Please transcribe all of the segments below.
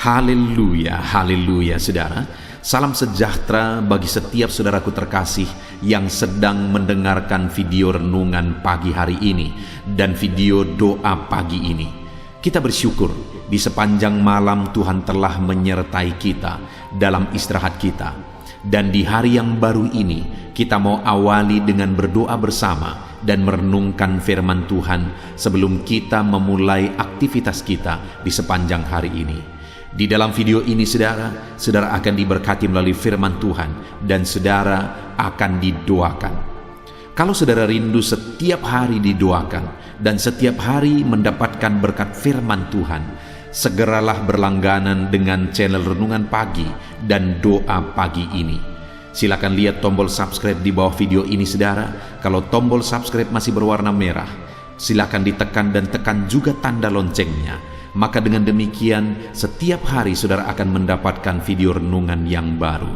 Haleluya, haleluya saudara. Salam sejahtera bagi setiap saudaraku terkasih yang sedang mendengarkan video renungan pagi hari ini dan video doa pagi ini. Kita bersyukur di sepanjang malam Tuhan telah menyertai kita dalam istirahat kita. Dan di hari yang baru ini kita mau awali dengan berdoa bersama dan merenungkan firman Tuhan sebelum kita memulai aktivitas kita di sepanjang hari ini. Di dalam video ini saudara akan diberkati melalui firman Tuhan dan saudara akan didoakan. Kalau saudara rindu setiap hari didoakan dan setiap hari mendapatkan berkat firman Tuhan, segeralah berlangganan dengan channel Renungan Pagi dan Doa Pagi ini. Silakan lihat tombol subscribe di bawah video ini saudara. Kalau tombol subscribe masih berwarna merah, silakan ditekan dan tekan juga tanda loncengnya. Maka dengan demikian setiap hari saudara akan mendapatkan video renungan yang baru.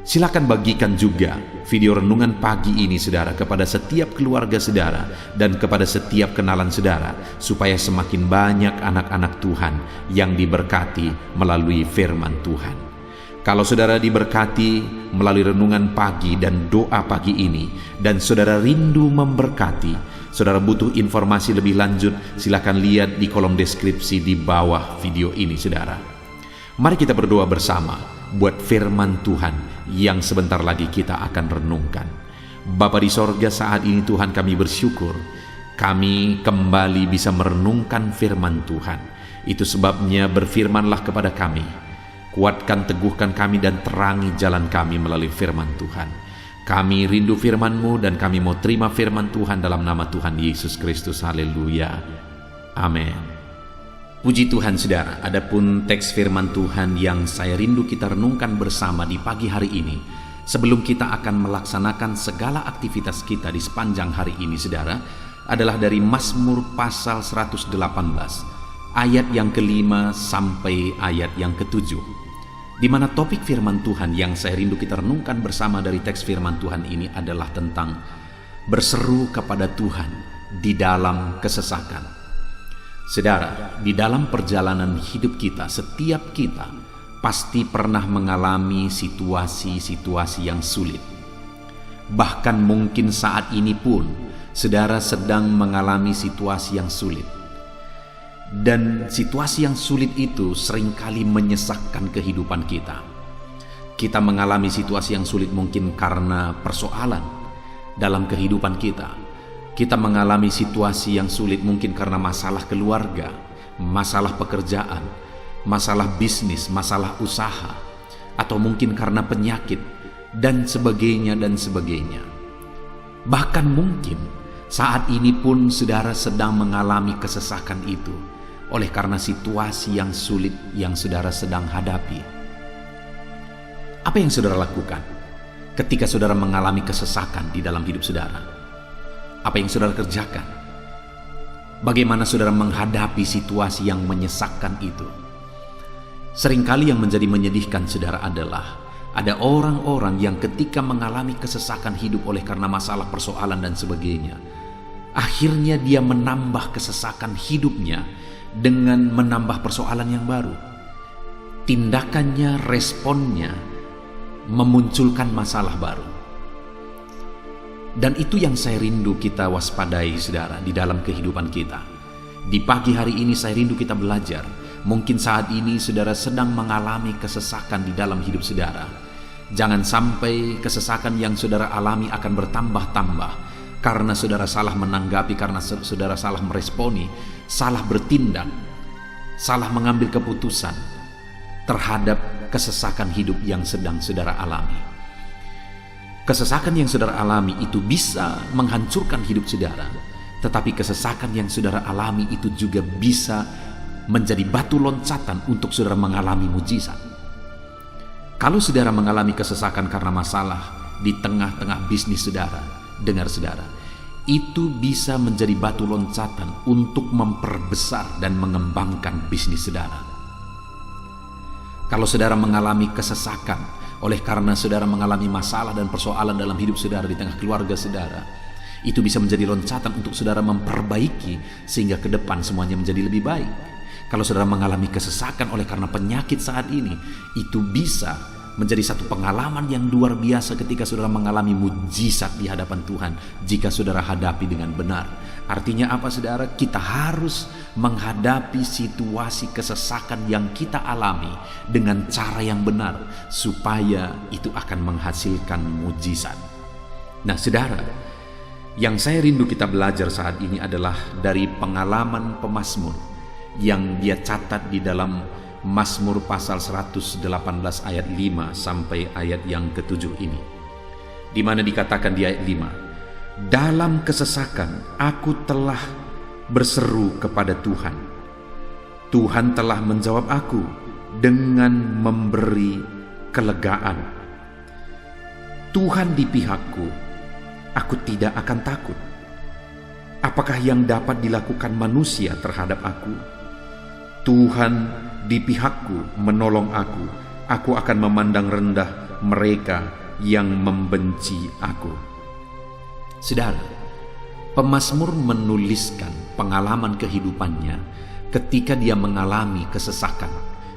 Silakan bagikan juga video renungan pagi ini saudara kepada setiap keluarga saudara dan kepada setiap kenalan saudara, supaya semakin banyak anak-anak Tuhan yang diberkati melalui firman Tuhan. Kalau saudara diberkati melalui renungan pagi dan doa pagi ini dan saudara rindu memberkati, saudara butuh informasi lebih lanjut, silakan lihat di kolom deskripsi di bawah video ini saudara. Mari kita berdoa bersama buat firman Tuhan yang sebentar lagi kita akan renungkan. Bapa di sorga, saat ini Tuhan kami bersyukur kami kembali bisa merenungkan firman Tuhan. Itu sebabnya berfirmanlah kepada kami. Kuatkan, teguhkan kami dan terangi jalan kami melalui firman Tuhan. Kami rindu firman-Mu dan kami mau terima firman Tuhan dalam nama Tuhan Yesus Kristus. Haleluya. Amin. Puji Tuhan saudara, adapun teks firman Tuhan yang saya rindu kita renungkan bersama di pagi hari ini, sebelum kita akan melaksanakan segala aktivitas kita di sepanjang hari ini saudara, adalah dari Mazmur pasal 118, ayat yang ke-5 sampai ayat yang ke-7. Di mana topik firman Tuhan yang saya rindu kita renungkan bersama dari teks firman Tuhan ini adalah tentang berseru kepada Tuhan di dalam kesesakan. Saudara, di dalam perjalanan hidup kita, setiap kita pasti pernah mengalami situasi-situasi yang sulit. Bahkan mungkin saat ini pun saudara sedang mengalami situasi yang sulit. Dan situasi yang sulit itu seringkali menyesakkan kehidupan kita. Kita mengalami situasi yang sulit mungkin karena persoalan dalam kehidupan kita. Kita mengalami situasi yang sulit mungkin karena masalah keluarga, masalah pekerjaan, masalah bisnis, masalah usaha, atau mungkin karena penyakit, dan sebagainya dan sebagainya. Bahkan mungkin saat ini pun saudara sedang mengalami kesesakan itu oleh karena situasi yang sulit yang saudara sedang hadapi. Apa yang saudara lakukan ketika saudara mengalami kesesakan di dalam hidup saudara? Apa yang saudara kerjakan? Bagaimana saudara menghadapi situasi yang menyesakkan itu? Seringkali yang menjadi menyedihkan saudara adalah ada orang-orang yang ketika mengalami kesesakan hidup oleh karena masalah persoalan dan sebagainya, akhirnya dia menambah kesesakan hidupnya dengan menambah persoalan yang baru. Tindakannya, responnya memunculkan masalah baru. Dan itu yang saya rindu kita waspadai saudara di dalam kehidupan kita. Di pagi hari ini saya rindu kita belajar. Mungkin saat ini saudara sedang mengalami kesesakan di dalam hidup saudara. Jangan sampai kesesakan yang saudara alami akan bertambah-tambah karena saudara salah menanggapi, karena saudara salah meresponi, salah bertindak, salah mengambil keputusan terhadap kesesakan hidup yang sedang saudara alami. Kesesakan yang saudara alami itu bisa menghancurkan hidup saudara, tetapi kesesakan yang saudara alami itu juga bisa menjadi batu loncatan untuk saudara mengalami mujizat. Kalau saudara mengalami kesesakan karena masalah di tengah-tengah bisnis saudara, dengar saudara, itu bisa menjadi batu loncatan untuk memperbesar dan mengembangkan bisnis saudara. Kalau saudara mengalami kesesakan oleh karena saudara mengalami masalah dan persoalan dalam hidup saudara di tengah keluarga saudara, itu bisa menjadi loncatan untuk saudara memperbaiki sehingga ke depan semuanya menjadi lebih baik. Kalau saudara mengalami kesesakan oleh karena penyakit saat ini, itu bisa menjadi satu pengalaman yang luar biasa ketika saudara mengalami mujizat di hadapan Tuhan jika saudara hadapi dengan benar. Artinya apa saudara? Kita harus menghadapi situasi kesesakan yang kita alami dengan cara yang benar, supaya itu akan menghasilkan mujizat. Nah saudara, yang saya rindu kita belajar saat ini adalah dari pengalaman pemazmur yang dia catat di dalam Mazmur pasal 118 ayat 5 sampai ayat yang ke-7 ini, di mana dikatakan di ayat 5, dalam kesesakan aku telah berseru kepada Tuhan. Tuhan telah menjawab aku dengan memberi kelegaan. Tuhan di pihakku, aku tidak akan takut. Apakah yang dapat dilakukan manusia terhadap aku? Tuhan di pihakku, menolong aku. Aku akan memandang rendah mereka yang membenci aku. Saudara, pemazmur menuliskan pengalaman kehidupannya ketika dia mengalami kesesakan,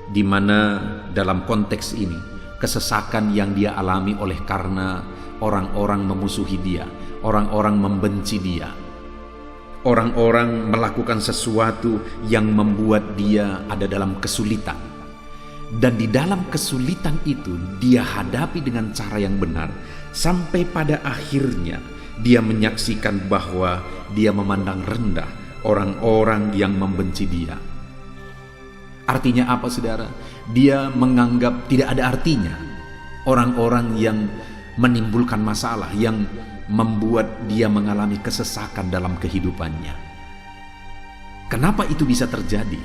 di mana dalam konteks ini kesesakan yang dia alami oleh karena orang-orang memusuhi dia, orang-orang membenci dia. Orang-orang melakukan sesuatu yang membuat dia ada dalam kesulitan. Dan di dalam kesulitan itu dia hadapi dengan cara yang benar, sampai pada akhirnya dia menyaksikan bahwa dia memandang rendah orang-orang yang membenci dia. Artinya apa saudara? Dia menganggap tidak ada artinya orang-orang yang menimbulkan masalah, yang membuat dia mengalami kesesakan dalam kehidupannya. Kenapa itu bisa terjadi?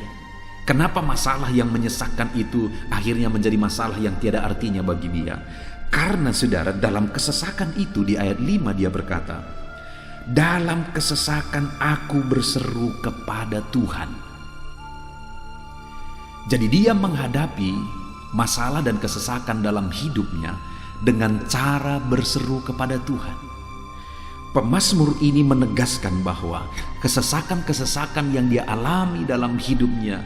Kenapa masalah yang menyesakkan itu akhirnya menjadi masalah yang tiada artinya bagi dia? Karena saudara, dalam kesesakan itu di ayat 5 dia berkata, dalam kesesakan aku berseru kepada Tuhan. Jadi dia menghadapi masalah dan kesesakan dalam hidupnya dengan cara berseru kepada Tuhan. Pemazmur ini menegaskan bahwa kesesakan-kesesakan yang dia alami dalam hidupnya,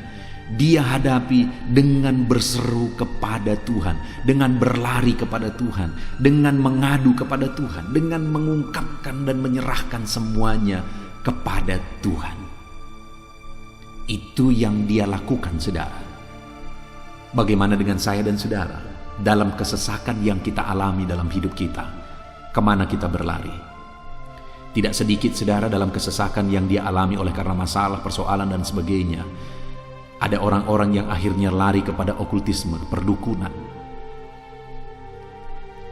dia hadapi dengan berseru kepada Tuhan, dengan berlari kepada Tuhan, dengan mengadu kepada Tuhan, dengan mengungkapkan dan menyerahkan semuanya kepada Tuhan. Itu yang dia lakukan saudara. Bagaimana dengan saya dan saudara? Dalam kesesakan yang kita alami dalam hidup kita, kemana kita berlari? Tidak sedikit saudara dalam kesesakan yang dia alami oleh karena masalah, persoalan dan sebagainya. Ada orang-orang yang akhirnya lari kepada okultisme, perdukunan.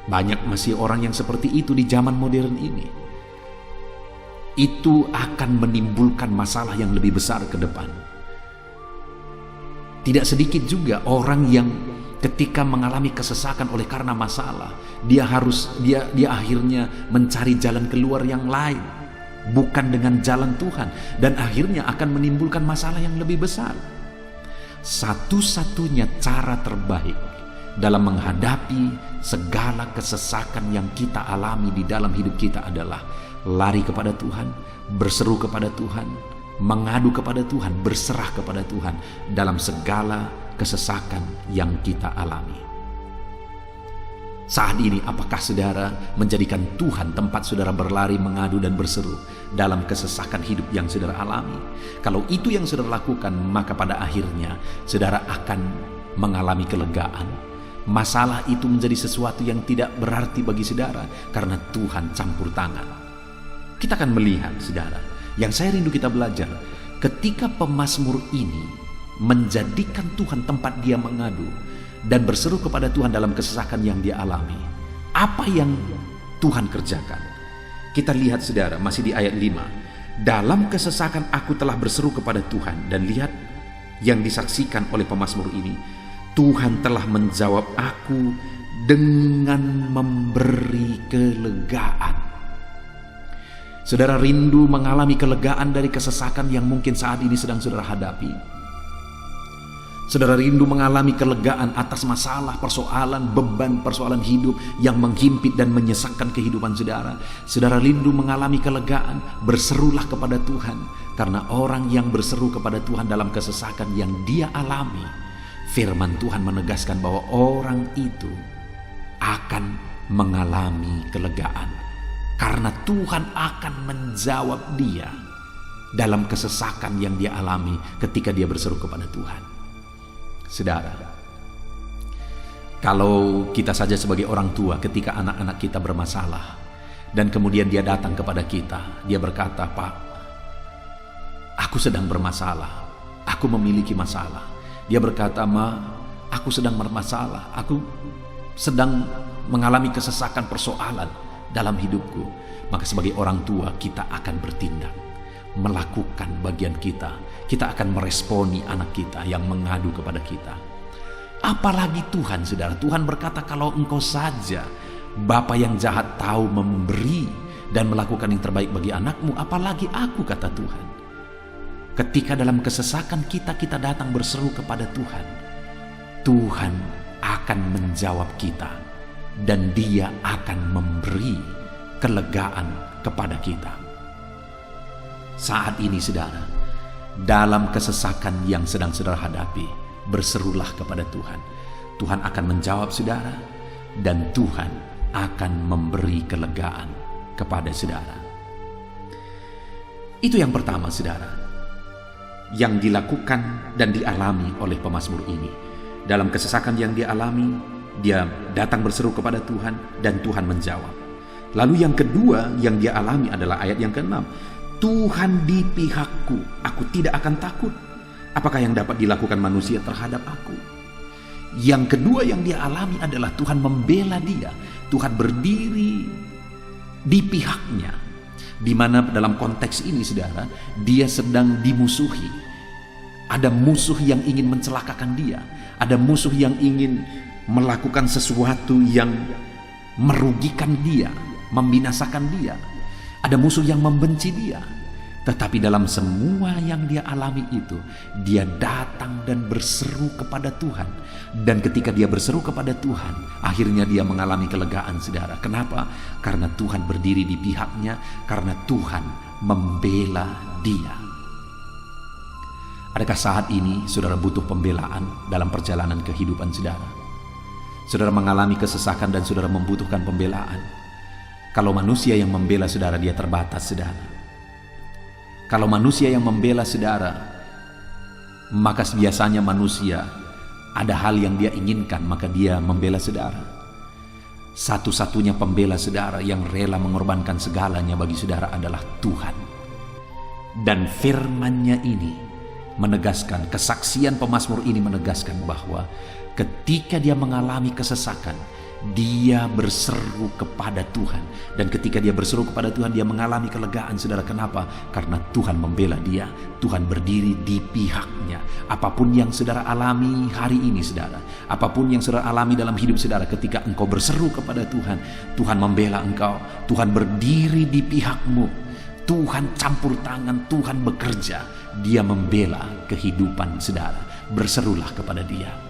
Banyak masih orang yang seperti itu di zaman modern ini. Itu akan menimbulkan masalah yang lebih besar ke depan. Tidak sedikit juga orang yang ketika mengalami kesesakan oleh karena masalah, dia akhirnya mencari jalan keluar yang lain, bukan dengan jalan Tuhan, dan akhirnya akan menimbulkan masalah yang lebih besar. Satu-satunya cara terbaik dalam menghadapi segala kesesakan yang kita alami di dalam hidup kita adalah lari kepada Tuhan, berseru kepada Tuhan, mengadu kepada Tuhan, berserah kepada Tuhan dalam segala kesesakan yang kita alami. Saat ini apakah saudara menjadikan Tuhan tempat saudara berlari, mengadu dan berseru dalam kesesakan hidup yang saudara alami? Kalau itu yang saudara lakukan, maka pada akhirnya saudara akan mengalami kelegaan. Masalah itu menjadi sesuatu yang tidak berarti bagi saudara karena Tuhan campur tangan. Kita akan melihat saudara, yang saya rindu kita belajar, ketika pemazmur ini menjadikan Tuhan tempat dia mengadu dan berseru kepada Tuhan dalam kesesakan yang dia alami, apa yang Tuhan kerjakan? Kita lihat saudara, masih di ayat 5. Dalam kesesakan aku telah berseru kepada Tuhan, dan lihat yang disaksikan oleh pemazmur ini, Tuhan telah menjawab aku dengan memberi kelegaan. Saudara rindu mengalami kelegaan dari kesesakan yang mungkin saat ini sedang saudara hadapi? Saudara rindu mengalami kelegaan atas masalah, persoalan, beban, persoalan hidup yang menghimpit dan menyesakkan kehidupan saudara. Saudara rindu mengalami kelegaan, berserulah kepada Tuhan. Karena orang yang berseru kepada Tuhan dalam kesesakan yang dia alami, firman Tuhan menegaskan bahwa orang itu akan mengalami kelegaan. Karena Tuhan akan menjawab dia dalam kesesakan yang dia alami ketika dia berseru kepada Tuhan. Saudara, kalau kita saja sebagai orang tua ketika anak-anak kita bermasalah dan kemudian dia datang kepada kita, dia berkata, "Pak, aku sedang bermasalah, aku memiliki masalah." Dia berkata, "Ma, aku sedang bermasalah, aku sedang mengalami kesesakan persoalan dalam hidupku." Maka sebagai orang tua kita akan bertindak, melakukan bagian kita. Kita akan meresponi anak kita yang mengadu kepada kita. Apalagi Tuhan, saudara. Tuhan berkata, kalau engkau saja, Bapa yang jahat, tahu memberi dan melakukan yang terbaik bagi anakmu, apalagi aku, kata Tuhan. Ketika dalam kesesakan kita datang berseru kepada Tuhan, Tuhan akan menjawab kita dan Dia akan memberi kelegaan kepada kita. Saat ini, saudara, dalam kesesakan yang sedang saudara hadapi, berserulah kepada Tuhan. Tuhan akan menjawab saudara, dan Tuhan akan memberi kelegaan kepada saudara. Itu yang pertama, saudara, yang dilakukan dan dialami oleh pemazmur ini. Dalam kesesakan yang dia alami, dia datang berseru kepada Tuhan dan Tuhan menjawab. Lalu yang kedua yang dia alami adalah ayat yang ke-6. Tuhan di pihakku, aku tidak akan takut. Apakah yang dapat dilakukan manusia terhadap aku? Yang kedua yang dia alami adalah Tuhan membela dia. Tuhan berdiri di pihaknya. Di mana dalam konteks ini, saudara, dia sedang dimusuhi. Ada musuh yang ingin mencelakakan dia. Ada musuh yang ingin melakukan sesuatu yang merugikan dia, membinasakan dia. Ada musuh yang membenci dia. Tetapi dalam semua yang dia alami itu, dia datang dan berseru kepada Tuhan. Dan ketika dia berseru kepada Tuhan, akhirnya dia mengalami kelegaan, saudara. Kenapa? Karena Tuhan berdiri di pihaknya, karena Tuhan membela dia. Adakah saat ini saudara butuh pembelaan dalam perjalanan kehidupan saudara? Saudara mengalami kesesakan dan saudara membutuhkan pembelaan. Kalau manusia yang membela saudara, dia terbatas, saudara. Kalau manusia yang membela saudara, maka biasanya manusia ada hal yang dia inginkan, maka dia membela saudara. Satu-satunya pembela saudara yang rela mengorbankan segalanya bagi saudara adalah Tuhan. Dan firman-Nya ini menegaskan, kesaksian pemazmur ini menegaskan bahwa ketika dia mengalami kesesakan, dia berseru kepada Tuhan. Dan ketika dia berseru kepada Tuhan, dia mengalami kelegaan, saudara. Kenapa? Karena Tuhan membela dia. Tuhan berdiri di pihaknya. Apapun yang saudara alami hari ini, saudara, apapun yang saudara alami dalam hidup saudara, ketika engkau berseru kepada Tuhan, Tuhan membela engkau. Tuhan berdiri di pihakmu. Tuhan campur tangan, Tuhan bekerja. Dia membela kehidupan saudara. Berserulah kepada Dia.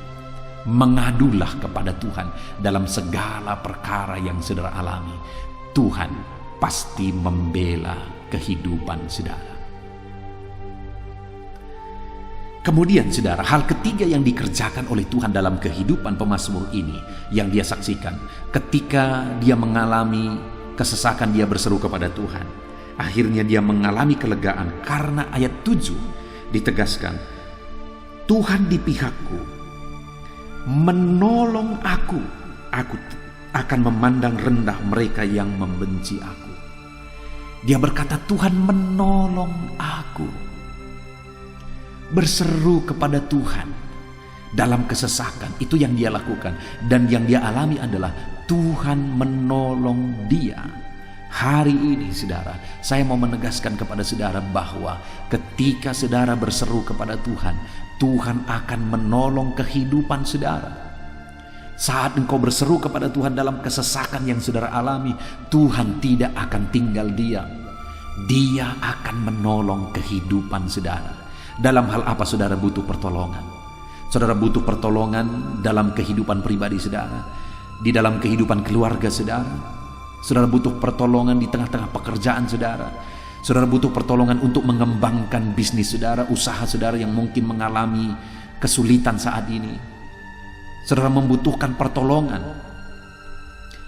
Mengadulah kepada Tuhan dalam segala perkara yang saudara alami. Tuhan pasti membela kehidupan saudara. Kemudian, saudara, hal ketiga yang dikerjakan oleh Tuhan dalam kehidupan pemazmur ini yang dia saksikan, ketika dia mengalami kesesakan, dia berseru kepada Tuhan. Akhirnya dia mengalami kelegaan karena ayat 7 ditegaskan, Tuhan di pihakku, menolong aku akan memandang rendah mereka yang membenci aku. Dia berkata, Tuhan menolong aku. Berseru kepada Tuhan dalam kesesakan, itu yang dia lakukan. Dan yang dia alami adalah Tuhan menolong dia. Hari ini, saudara, saya mau menegaskan kepada saudara bahwa ketika saudara berseru kepada Tuhan, Tuhan akan menolong kehidupan saudara. Saat engkau berseru kepada Tuhan dalam kesesakan yang saudara alami, Tuhan tidak akan tinggal diam. Dia akan menolong kehidupan saudara. Dalam hal apa saudara butuh pertolongan? Saudara butuh pertolongan dalam kehidupan pribadi saudara, di dalam kehidupan keluarga saudara. Saudara butuh pertolongan di tengah-tengah pekerjaan saudara. Saudara butuh pertolongan untuk mengembangkan bisnis saudara, usaha saudara yang mungkin mengalami kesulitan saat ini. Saudara membutuhkan pertolongan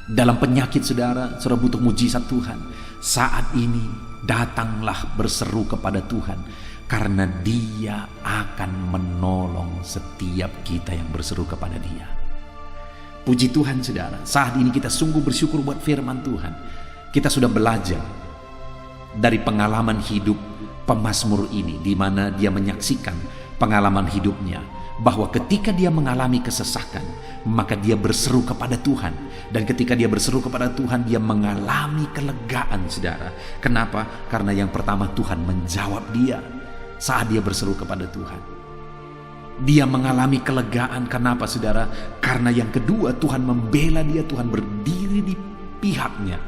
dalam penyakit saudara. Saudara butuh mujizat Tuhan. Saat ini datanglah berseru kepada Tuhan, karena Dia akan menolong setiap kita yang berseru kepada Dia. Puji Tuhan saudara, saat ini kita sungguh bersyukur buat firman Tuhan. Kita sudah belajar dari pengalaman hidup pemazmur ini, di mana dia menyaksikan pengalaman hidupnya, bahwa ketika dia mengalami kesesakan, maka dia berseru kepada Tuhan. Dan ketika dia berseru kepada Tuhan, dia mengalami kelegaan saudara. Kenapa? Karena yang pertama, Tuhan menjawab dia saat dia berseru kepada Tuhan. Dia mengalami kelegaan. Kenapa saudara? Karena yang kedua, Tuhan membela dia, Tuhan berdiri di pihaknya.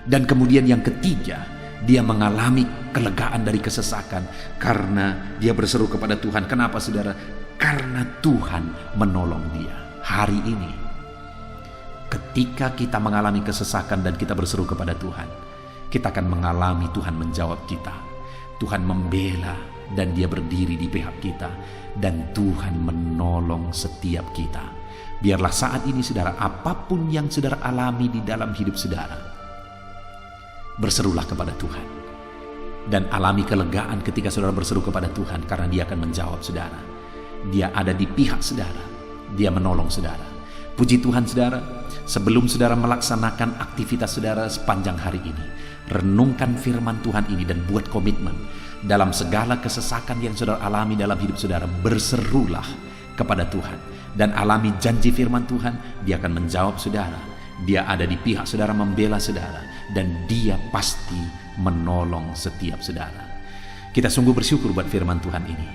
Dan kemudian yang ketiga, dia mengalami kelegaan dari kesesakan karena dia berseru kepada Tuhan. Kenapa saudara? Karena Tuhan menolong dia. Hari ini, ketika kita mengalami kesesakan dan kita berseru kepada Tuhan, kita akan mengalami Tuhan menjawab kita. Tuhan membela dan dia berdiri di pihak kita, dan Tuhan menolong setiap kita. Biarlah saat ini saudara, apapun yang saudara alami di dalam hidup saudara, berserulah kepada Tuhan dan alami kelegaan ketika saudara berseru kepada Tuhan, karena dia akan menjawab saudara. Dia ada di pihak saudara, dia menolong saudara. Puji Tuhan saudara, sebelum saudara melaksanakan aktivitas saudara sepanjang hari ini, renungkan firman Tuhan ini dan buat komitmen. Dalam segala kesesakan yang saudara alami dalam hidup saudara, berserulah kepada Tuhan dan alami janji firman Tuhan. Dia akan menjawab saudara. Dia ada di pihak saudara, membela saudara, dan dia pasti menolong setiap saudara. Kita sungguh bersyukur buat firman Tuhan ini.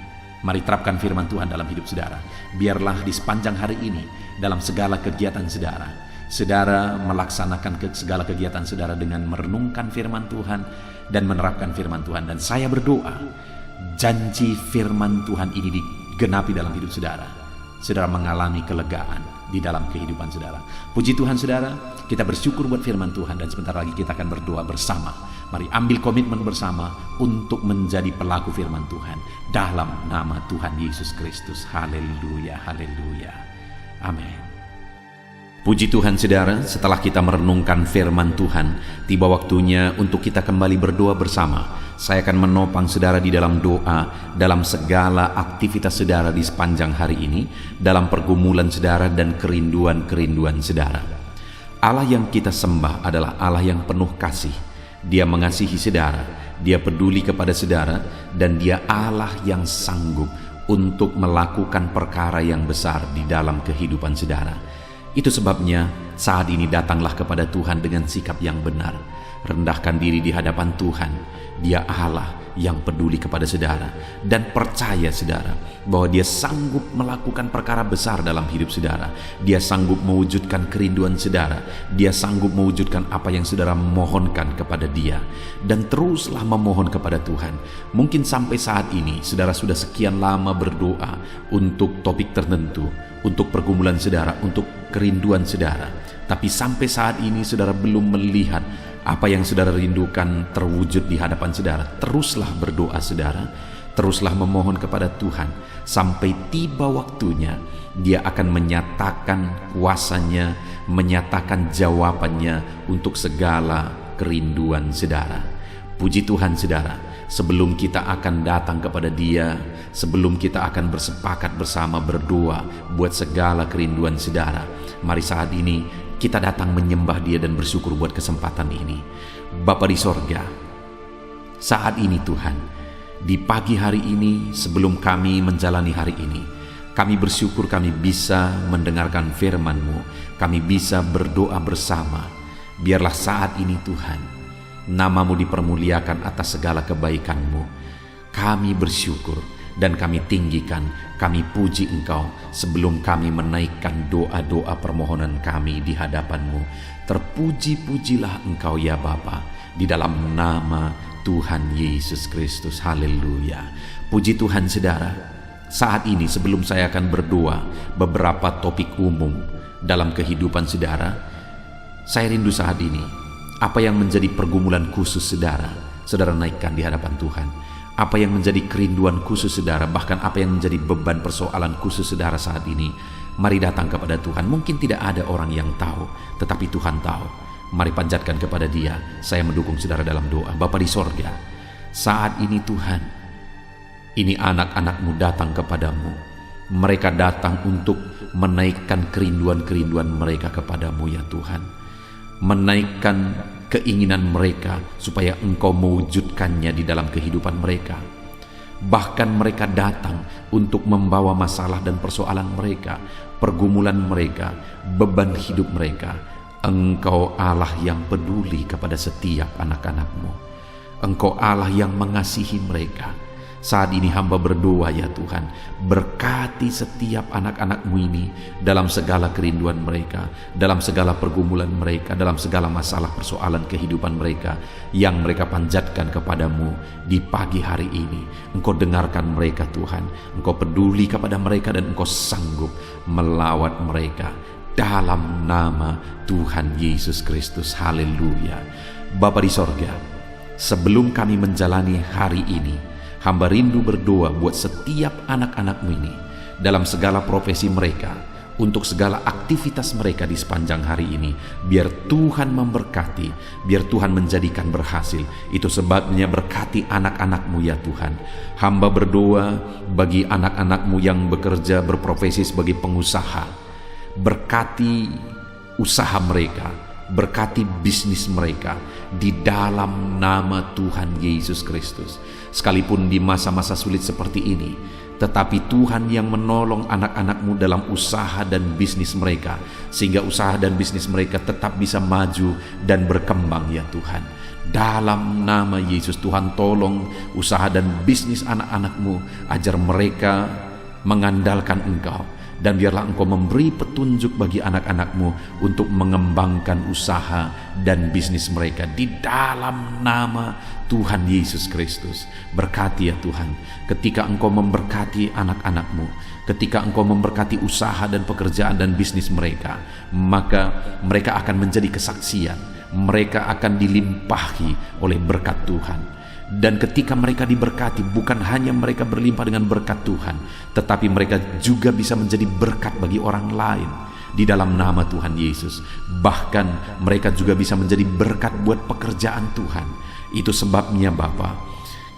Mari terapkan firman Tuhan dalam hidup saudara. Biarlah di sepanjang hari ini, dalam segala kegiatan saudara, saudara melaksanakan segala kegiatan saudara dengan merenungkan firman Tuhan dan menerapkan firman Tuhan. Dan saya berdoa, janji firman Tuhan ini digenapi dalam hidup saudara. Saudara mengalami kelegaan di dalam kehidupan saudara. Puji Tuhan saudara, kita bersyukur buat firman Tuhan, dan sebentar lagi kita akan berdoa bersama. Mari ambil komitmen bersama untuk menjadi pelaku firman Tuhan dalam nama Tuhan Yesus Kristus. Haleluya, haleluya, amin. Puji Tuhan saudara, setelah kita merenungkan firman Tuhan, tiba waktunya untuk kita kembali berdoa bersama. Saya akan menopang saudara di dalam doa, dalam segala aktivitas saudara di sepanjang hari ini, dalam pergumulan saudara dan kerinduan-kerinduan saudara. Allah yang kita sembah adalah Allah yang penuh kasih. Dia mengasihi saudara, Dia peduli kepada saudara, dan Dia Allah yang sanggup untuk melakukan perkara yang besar di dalam kehidupan saudara. Itu sebabnya saat ini datanglah kepada Tuhan dengan sikap yang benar. Rendahkan diri di hadapan Tuhan. Dia Allah yang peduli kepada saudara, dan percaya saudara bahwa Dia sanggup melakukan perkara besar dalam hidup saudara. Dia sanggup mewujudkan kerinduan saudara. Dia sanggup mewujudkan apa yang saudara mohonkan kepada Dia. Dan teruslah memohon kepada Tuhan. Mungkin sampai saat ini saudara sudah sekian lama berdoa untuk topik tertentu, untuk pergumulan saudara, untuk kerinduan saudara, tapi sampai saat ini saudara belum melihat apa yang saudara rindukan terwujud di hadapan saudara. Teruslah berdoa saudara, teruslah memohon kepada Tuhan sampai tiba waktunya Dia akan menyatakan kuasanya, menyatakan jawabannya untuk segala kerinduan saudara. Puji Tuhan saudara, sebelum kita akan datang kepada Dia, sebelum kita akan bersepakat bersama berdoa buat segala kerinduan saudara, mari saat ini kita datang menyembah Dia dan bersyukur buat kesempatan ini. Bapa di sorga, saat ini Tuhan, di pagi hari ini sebelum kami menjalani hari ini, kami bersyukur kami bisa mendengarkan firman-Mu, kami bisa berdoa bersama. Biarlah saat ini Tuhan, nama-Mu dipermuliakan atas segala kebaikan-Mu. Kami bersyukur dan kami tinggikan, kami puji Engkau sebelum kami menaikkan doa-doa permohonan kami di hadapan-Mu. Terpuji-pujilah Engkau ya Bapa, di dalam nama Tuhan Yesus Kristus. Haleluya. Puji Tuhan saudara, Saat ini sebelum saya akan berdoa beberapa topik umum dalam kehidupan saudara, saya rindu saat ini apa yang menjadi pergumulan khusus saudara naikkan di hadapan Tuhan. Apa yang menjadi kerinduan khusus saudara, bahkan apa yang menjadi beban persoalan khusus saudara saat ini, mari datang kepada Tuhan. Mungkin tidak ada orang yang tahu, tetapi Tuhan tahu. Mari panjatkan kepada Dia. Saya mendukung saudara dalam doa. Bapa di sorga, saat ini Tuhan, ini anak-anak-Mu datang kepadamu. Mereka datang untuk menaikkan kerinduan-kerinduan mereka kepadamu ya Tuhan. Menaikkan keinginan mereka supaya Engkau mewujudkannya di dalam kehidupan mereka. Bahkan mereka datang untuk membawa masalah dan persoalan mereka, pergumulan mereka, beban hidup mereka. Engkau Allah yang peduli kepada setiap anak-anak-Mu. Engkau Allah yang mengasihi mereka. Saat ini hamba berdoa ya Tuhan, berkati setiap anak-anak-Mu ini dalam segala kerinduan mereka, dalam segala pergumulan mereka, dalam segala masalah persoalan kehidupan mereka yang mereka panjatkan kepadamu di pagi hari ini. Engkau dengarkan mereka Tuhan, Engkau peduli kepada mereka dan Engkau sanggup melawat mereka dalam nama Tuhan Yesus Kristus. Haleluya. Bapa di sorga, sebelum kami menjalani hari ini, hamba rindu berdoa buat setiap anak-anak-Mu ini dalam segala profesi mereka, untuk segala aktivitas mereka di sepanjang hari ini. Biar Tuhan memberkati, biar Tuhan menjadikan berhasil. Itu sebabnya berkati anak-anak-Mu ya Tuhan. Hamba berdoa bagi anak-anak-Mu yang bekerja berprofesi sebagai pengusaha. Berkati usaha mereka, berkati bisnis mereka di dalam nama Tuhan Yesus Kristus. Sekalipun di masa-masa sulit seperti ini, tetapi Tuhan yang menolong anak-anak-Mu dalam usaha dan bisnis mereka, sehingga usaha dan bisnis mereka tetap bisa maju dan berkembang ya Tuhan. Dalam nama Yesus, Tuhan tolong usaha dan bisnis anak-anak-Mu, ajar mereka mengandalkan Engkau. Dan biarlah Engkau memberi petunjuk bagi anak-anak-Mu untuk mengembangkan usaha dan bisnis mereka di dalam nama Tuhan Yesus Kristus. Berkati ya Tuhan, ketika Engkau memberkati anak-anak-Mu, ketika Engkau memberkati usaha dan pekerjaan dan bisnis mereka, maka mereka akan menjadi kesaksian. Mereka akan dilimpahi oleh berkat Tuhan. Dan ketika mereka diberkati, bukan hanya mereka berlimpah dengan berkat Tuhan, tetapi mereka juga bisa menjadi berkat bagi orang lain di dalam nama Tuhan Yesus. Bahkan mereka juga bisa menjadi berkat buat pekerjaan Tuhan. Itu sebabnya Bapa,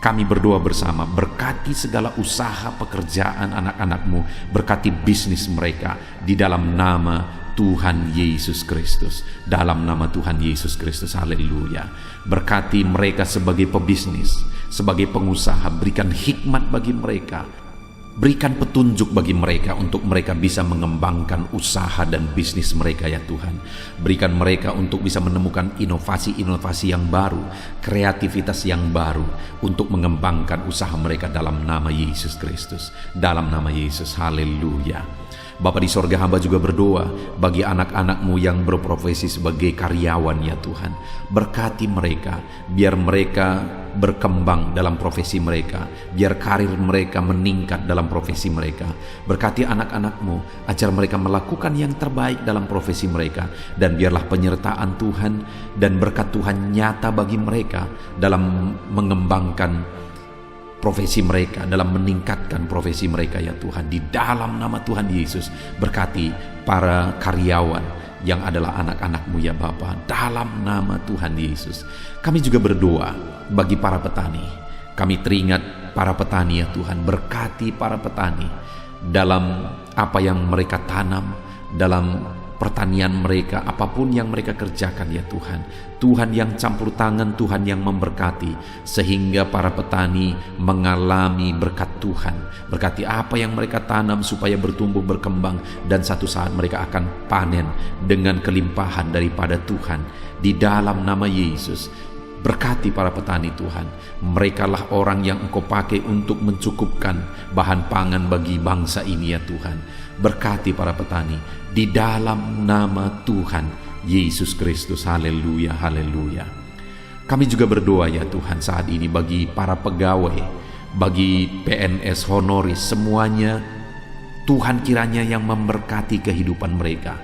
kami berdoa bersama, berkati segala usaha pekerjaan anak-anak-Mu, berkati bisnis mereka di dalam nama Tuhan Yesus Kristus. Dalam nama Tuhan Yesus Kristus. Haleluya. Berkati mereka sebagai pebisnis, sebagai pengusaha. Berikan hikmat bagi mereka, berikan petunjuk bagi mereka untuk mereka bisa mengembangkan usaha dan bisnis mereka ya Tuhan. Berikan mereka untuk bisa menemukan inovasi-inovasi yang baru, kreativitas yang baru untuk mengembangkan usaha mereka dalam nama Yesus Kristus. Dalam nama Yesus. Haleluya. Bapa di sorga, hamba juga berdoa bagi anak-anak-Mu yang berprofesi sebagai karyawan ya Tuhan. Berkati mereka, biar mereka berkembang dalam profesi mereka, biar karir mereka meningkat dalam profesi mereka. Berkati anak-anak-Mu, ajar mereka melakukan yang terbaik dalam profesi mereka. Dan biarlah penyertaan Tuhan dan berkat Tuhan nyata bagi mereka dalam mengembangkan profesi mereka, dalam meningkatkan profesi mereka ya Tuhan. Di dalam nama Tuhan Yesus, berkati para karyawan yang adalah anak-anak-Mu ya Bapa. Dalam nama Tuhan Yesus, kami juga berdoa bagi para petani. Kami teringat para petani ya Tuhan. Berkati para petani dalam apa yang mereka tanam, dalam pertanian mereka, apapun yang mereka kerjakan ya Tuhan. Tuhan yang campur tangan, Tuhan yang memberkati, sehingga para petani mengalami berkat Tuhan. Berkati apa yang mereka tanam supaya bertumbuh berkembang, dan satu saat mereka akan panen dengan kelimpahan daripada Tuhan. Di dalam nama Yesus, berkati para petani Tuhan. Merekalah orang yang Engkau pakai untuk mencukupkan bahan pangan bagi bangsa ini ya Tuhan. Berkati para petani di dalam nama Tuhan Yesus Kristus. Haleluya, haleluya. Kami juga berdoa ya Tuhan saat ini bagi para pegawai, bagi PNS honoris semuanya, Tuhan kiranya yang memberkati kehidupan mereka.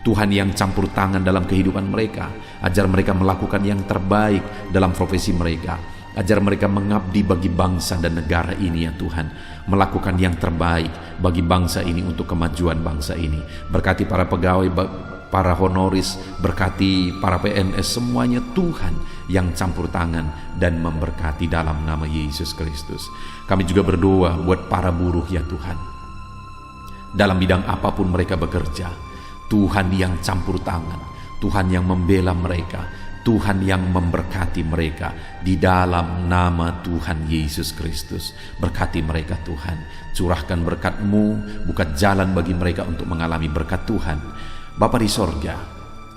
Tuhan yang campur tangan dalam kehidupan mereka, ajar mereka melakukan yang terbaik dalam profesi mereka, ajar mereka mengabdi bagi bangsa dan negara ini ya Tuhan, melakukan yang terbaik bagi bangsa ini untuk kemajuan bangsa ini. Berkati para pegawai, para honoris, berkati para PNS semuanya, Tuhan yang campur tangan dan memberkati dalam nama Yesus Kristus. Kami juga berdoa buat para buruh ya Tuhan, dalam bidang apapun mereka bekerja, Tuhan yang campur tangan, Tuhan yang membela mereka, Tuhan yang memberkati mereka di dalam nama Tuhan Yesus Kristus. Berkati mereka Tuhan, curahkan berkat-Mu, buka jalan bagi mereka untuk mengalami berkat Tuhan. Bapa di sorga,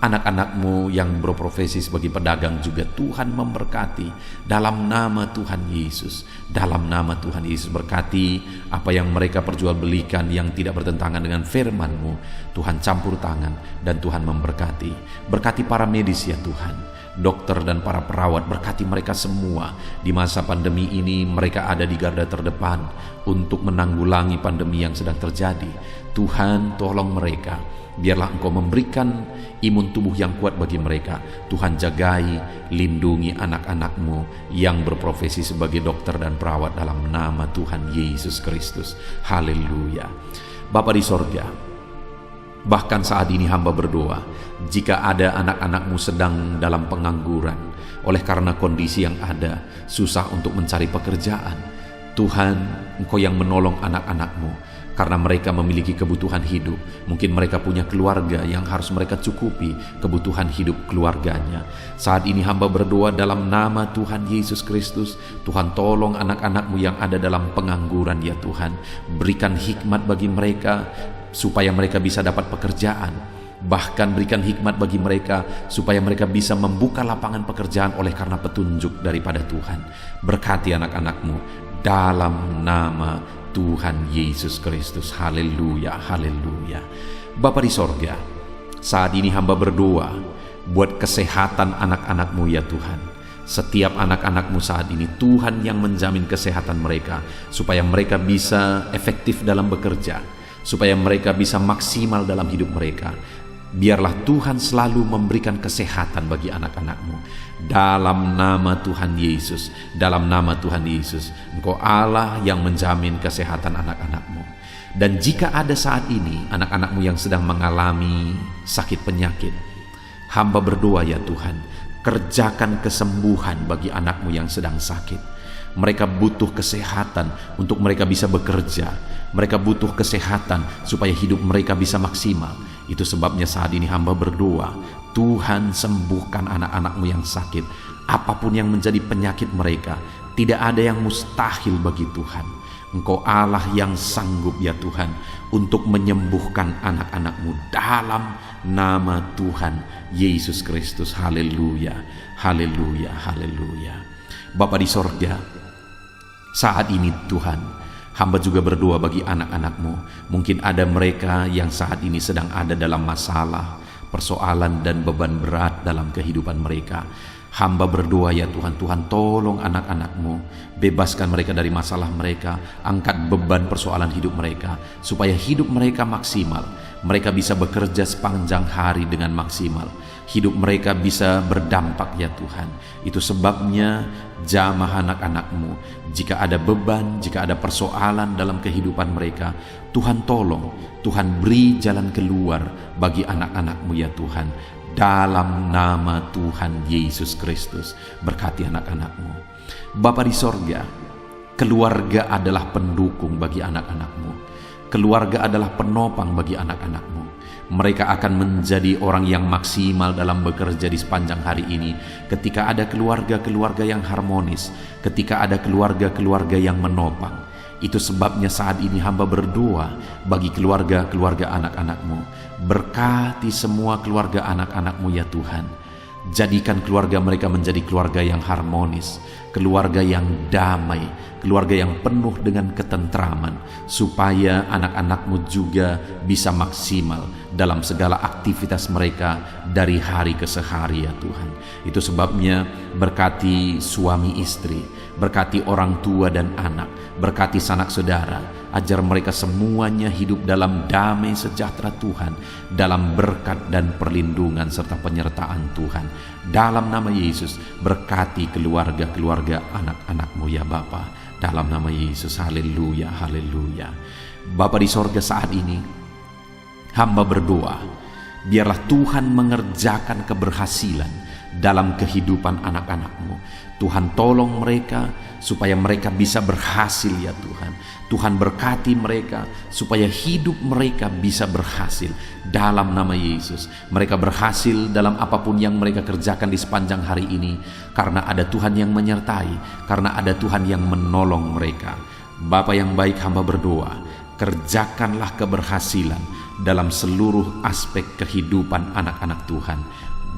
anak-anak-Mu yang berprofesi sebagai pedagang juga Tuhan memberkati dalam nama Tuhan Yesus. Dalam nama Tuhan Yesus, berkati apa yang mereka perjualbelikan yang tidak bertentangan dengan firman-Mu. Tuhan campur tangan dan Tuhan memberkati. Berkati para medis ya Tuhan, dokter dan para perawat, berkati mereka semua. Di masa pandemi ini mereka ada di garda terdepan untuk menanggulangi pandemi yang sedang terjadi. Tuhan tolong mereka, biarlah Engkau memberikan imun tubuh yang kuat bagi mereka. Tuhan jagai, lindungi anak-anak-Mu yang berprofesi sebagai dokter dan perawat dalam nama Tuhan Yesus Kristus. Haleluya. Bapa di sorga, bahkan saat ini hamba berdoa, jika ada anak-anak-Mu sedang dalam pengangguran oleh karena kondisi yang ada, susah untuk mencari pekerjaan, Tuhan, Engkau yang menolong anak-anak-Mu karena mereka memiliki kebutuhan hidup. Mungkin mereka punya keluarga yang harus mereka cukupi kebutuhan hidup keluarganya. Saat ini hamba berdoa dalam nama Tuhan Yesus Kristus, Tuhan tolong anak-anak-Mu yang ada dalam pengangguran ya Tuhan. Berikan hikmat bagi mereka supaya mereka bisa dapat pekerjaan. Bahkan berikan hikmat bagi mereka supaya mereka bisa membuka lapangan pekerjaan oleh karena petunjuk daripada Tuhan. Berkati anak-anak-Mu dalam nama Tuhan Yesus Kristus. Haleluya, haleluya. Bapa di sorga, saat ini hamba berdoa buat kesehatan anak-anak-Mu ya Tuhan. Setiap anak-anak-Mu saat ini, Tuhan yang menjamin kesehatan mereka, supaya mereka bisa efektif dalam bekerja, supaya mereka bisa maksimal dalam hidup mereka. Biarlah Tuhan selalu memberikan kesehatan bagi anak-anak-Mu. Dalam nama Tuhan Yesus, dalam nama Tuhan Yesus, Engkau Allah yang menjamin kesehatan anak-anak-Mu. Dan jika ada saat ini anak-anak-Mu yang sedang mengalami sakit penyakit, hamba berdoa ya Tuhan, kerjakan kesembuhan bagi anak-Mu yang sedang sakit. Mereka butuh kesehatan untuk mereka bisa bekerja. Mereka butuh kesehatan supaya hidup mereka bisa maksimal. Itu sebabnya saat ini hamba berdoa, Tuhan sembuhkan anak-anak-Mu yang sakit. Apapun yang menjadi penyakit mereka, tidak ada yang mustahil bagi Tuhan. Engkau Allah yang sanggup ya Tuhan untuk menyembuhkan anak-anak-Mu dalam nama Tuhan Yesus Kristus. Haleluya, haleluya, haleluya. Bapa di sorga, saat ini Tuhan, hamba juga berdoa bagi anak-anak-Mu. Mungkin ada mereka yang saat ini sedang ada dalam masalah, persoalan dan beban berat dalam kehidupan mereka. Hamba berdoa ya Tuhan, Tuhan tolong anak-anak-Mu, bebaskan mereka dari masalah mereka, angkat beban persoalan hidup mereka, supaya hidup mereka maksimal. Mereka bisa bekerja sepanjang hari dengan maksimal. Hidup mereka bisa berdampak ya Tuhan. Itu sebabnya jamah anak-anak-Mu. Jika ada beban, jika ada persoalan dalam kehidupan mereka, Tuhan tolong, Tuhan beri jalan keluar bagi anak-anak-Mu ya Tuhan. Dalam nama Tuhan Yesus Kristus, berkati anak-anak-Mu. Bapa di sorga, keluarga adalah pendukung bagi anak-anak-Mu. Keluarga adalah penopang bagi anak-anak-Mu. Mereka akan menjadi orang yang maksimal dalam bekerja di sepanjang hari ini ketika ada keluarga-keluarga yang harmonis, ketika ada keluarga-keluarga yang menopang. Itu sebabnya saat ini hamba berdoa bagi keluarga-keluarga anak-anak-Mu. Berkati semua keluarga anak-anak-Mu ya Tuhan. Jadikan keluarga mereka menjadi keluarga yang harmonis, keluarga yang damai, keluarga yang penuh dengan ketentraman, supaya anak-anak-Mu juga bisa maksimal dalam segala aktivitas mereka dari hari ke hari ya Tuhan. Itu sebabnya berkati suami istri, berkati orang tua dan anak, berkati sanak saudara, ajar mereka semuanya hidup dalam damai sejahtera Tuhan, dalam berkat dan perlindungan serta penyertaan Tuhan. Dalam nama Yesus, berkati keluarga-keluarga anak-anak-Mu ya Bapa. Dalam nama Yesus, haleluya, haleluya. Bapa di sorga, saat ini hamba berdoa, biarlah Tuhan mengerjakan keberhasilan dalam kehidupan anak-anak-Mu. Tuhan tolong mereka supaya mereka bisa berhasil ya Tuhan. Tuhan berkati mereka supaya hidup mereka bisa berhasil dalam nama Yesus. Mereka berhasil dalam apapun yang mereka kerjakan di sepanjang hari ini, karena ada Tuhan yang menyertai, karena ada Tuhan yang menolong mereka. Bapa yang baik, hamba berdoa, kerjakanlah keberhasilan dalam seluruh aspek kehidupan anak-anak Tuhan.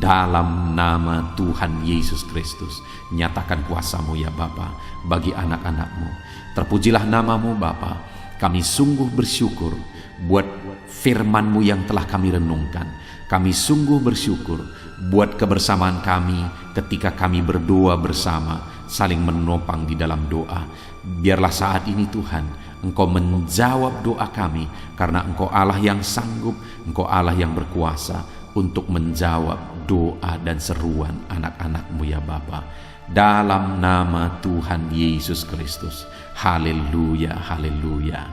Dalam nama Tuhan Yesus Kristus, nyatakan kuasa-Mu ya Bapa bagi anak-anak-Mu. Terpujilah nama-Mu Bapa. Kami sungguh bersyukur buat firman-Mu yang telah kami renungkan. Kami sungguh bersyukur buat kebersamaan kami ketika kami berdoa bersama, saling menopang di dalam doa. Biarlah saat ini Tuhan, Engkau menjawab doa kami, karena Engkau Allah yang sanggup, Engkau Allah yang berkuasa untuk menjawab doa dan seruan anak-anak-Mu ya Bapa. Dalam nama Tuhan Yesus Kristus. Haleluya, haleluya.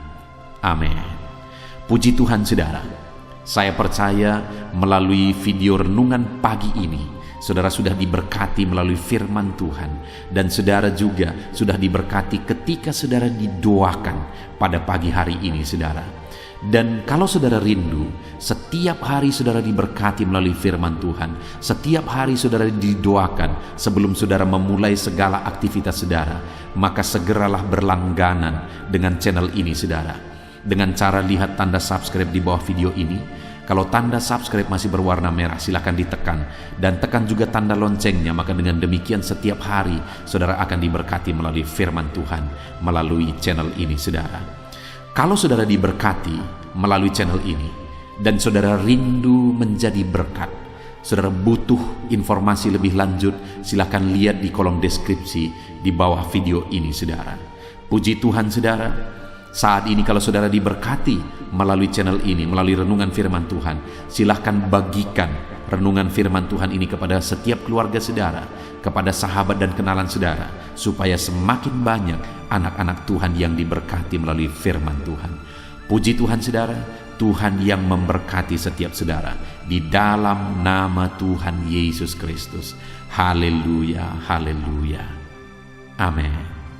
Amin. Puji Tuhan saudara. Saya percaya melalui video renungan pagi ini, saudara sudah diberkati melalui firman Tuhan, dan saudara juga sudah diberkati ketika saudara didoakan pada pagi hari ini saudara. Dan kalau saudara rindu, setiap hari saudara diberkati melalui firman Tuhan, setiap hari saudara didoakan sebelum saudara memulai segala aktivitas saudara, maka segeralah berlangganan dengan channel ini saudara, dengan cara lihat tanda subscribe di bawah video ini. Kalau tanda subscribe masih berwarna merah, silakan ditekan, dan tekan juga tanda loncengnya, maka dengan demikian setiap hari saudara akan diberkati melalui firman Tuhan melalui channel ini saudara. Kalau saudara diberkati melalui channel ini dan saudara rindu menjadi berkat, saudara butuh informasi lebih lanjut, silakan lihat di kolom deskripsi di bawah video ini saudara. Puji Tuhan saudara, saat ini kalau saudara diberkati melalui channel ini, melalui renungan firman Tuhan, silakan bagikan renungan firman Tuhan ini kepada setiap keluarga saudara, kepada sahabat dan kenalan saudara, supaya semakin banyak anak-anak Tuhan yang diberkati melalui firman Tuhan. Puji Tuhan saudara, Tuhan yang memberkati setiap saudara di dalam nama Tuhan Yesus Kristus. Haleluya, haleluya. Amin.